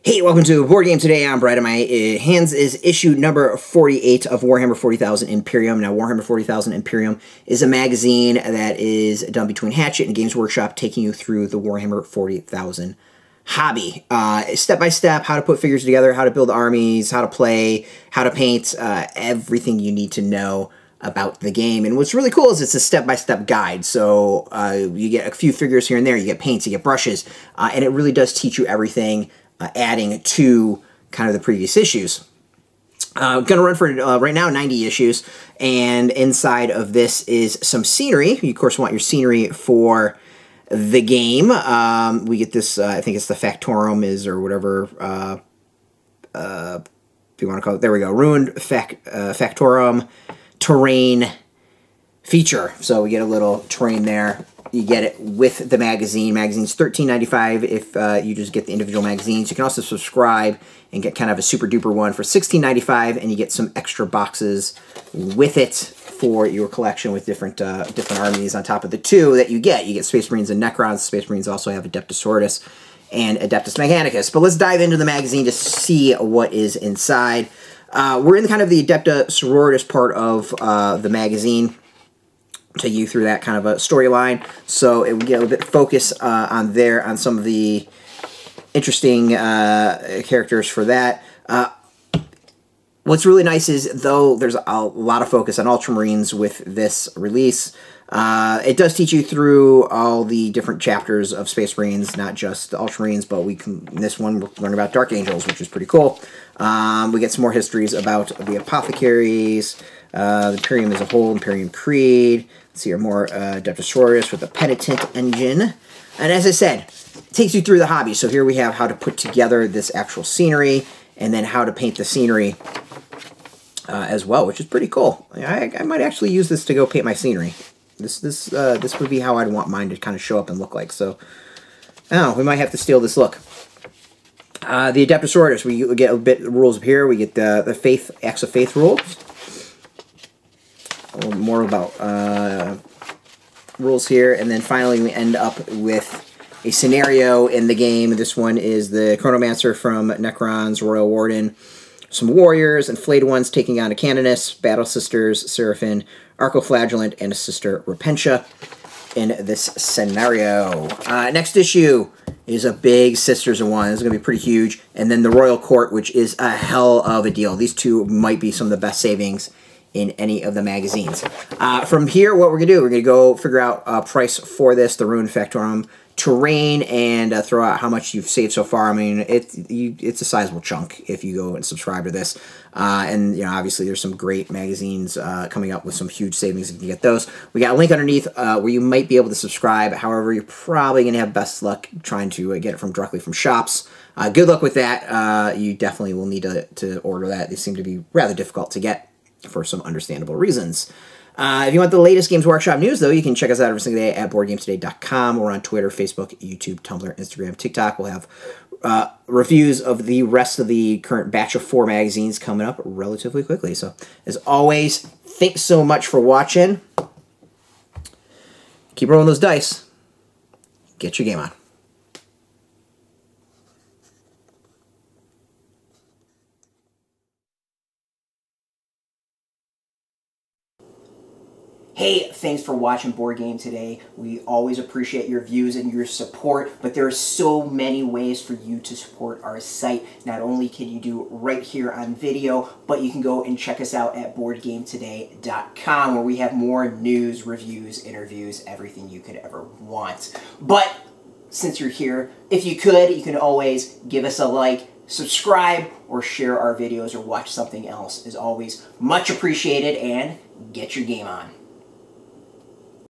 Hey, welcome to Board Game Today. I'm Brad, and my hands is issue number 48 of Warhammer 40,000 Imperium. Now, Warhammer 40,000 Imperium is a magazine that is done between Hatchet and Games Workshop, taking you through the Warhammer 40,000 hobby. Step-by-step, how to put figures together, how to build armies, how to play, how to paint, everything you need to know about the game. And what's really cool is it's a step-by-step guide. So you get a few figures here and there, you get paints, you get brushes, and it really does teach you everything, adding to kind of the previous issues. Going to run for, right now, 90 issues, and inside of this is some scenery. You, of course, want your scenery for the game. We get this, I think it's the Factorum or whatever, if you want to call it, there we go, Ruined Factorum Terrain feature. So we get a little terrain there. You get it with the magazine. Magazine's $13.95 if you just get the individual magazines. You can also subscribe and get kind of a super duper one for $16.95, and you get some extra boxes with it for your collection with different armies on top of the two that you get. You get Space Marines and Necrons. Space Marines also have Adeptus Sororitas and Adeptus Mechanicus. But let's dive into the magazine to see what is inside. We're in kind of the Adeptus Sororitas part of the magazine. Take you through that kind of a storyline, so it would get a little bit focus on some of the interesting characters for that. What's really nice is, though there's a lot of focus on Ultramarines with this release, it does teach you through all the different chapters of Space Marines, not just the Ultramarines, but in this one we're learning about Dark Angels, which is pretty cool. We get some more histories about the Apothecaries, the Imperium as a whole, Imperium Creed. Let's see here, more Adeptus Sororitas with the Penitent Engine. And as I said, it takes you through the hobby. So here we have how to put together this actual scenery, and then how to paint the scenery as well, which is pretty cool. I might actually use this to go paint my scenery. This would be how I'd want mine to kind of show up and look like. So, oh, we might have to steal this look. The Adeptus Sororitas, we get a bit of rules up here. We get the Faith, Acts of Faith rules. A little more about rules here, and then finally we end up with a scenario in the game. This one is the Chronomancer from Necron's Royal Warden, some warriors and flayed ones taking on a Canoness, Battle Sisters, Seraphim, Archoflagellant, and a Sister Repentia in this scenario. Next issue is a big Sisters of One. This is going to be pretty huge. And then the Royal Court, which is a hell of a deal. These two might be some of the best savings in any of the magazines. From here, what we're going to do, we're going to go figure out a price for this, the Ruined Factorum Terrain, and throw out how much you've saved so far. I mean, it's a sizable chunk if you go and subscribe to this. And, you know, obviously there's some great magazines coming up with some huge savings if you can get those. We got a link underneath where you might be able to subscribe. However, you're probably going to have best luck trying to get it directly from shops. Good luck with that. You definitely will need to order that. They seem to be rather difficult to get for some understandable reasons. If you want the latest Games Workshop news, though, you can check us out every single day at BoardGamesToday.com. We're on Twitter, Facebook, YouTube, Tumblr, Instagram, TikTok. We'll have reviews of the rest of the current batch of 4 magazines coming up relatively quickly. So, as always, thanks so much for watching. Keep rolling those dice. Get your game on. Hey, thanks for watching Board Game Today. We always appreciate your views and your support, but there are so many ways for you to support our site. Not only can you do right here on video, but you can go and check us out at BoardGameToday.com, where we have more news, reviews, interviews, everything you could ever want. But since you're here, if you could, you can always give us a like, subscribe, or share our videos, or watch something else. Is always much appreciated, and get your game on.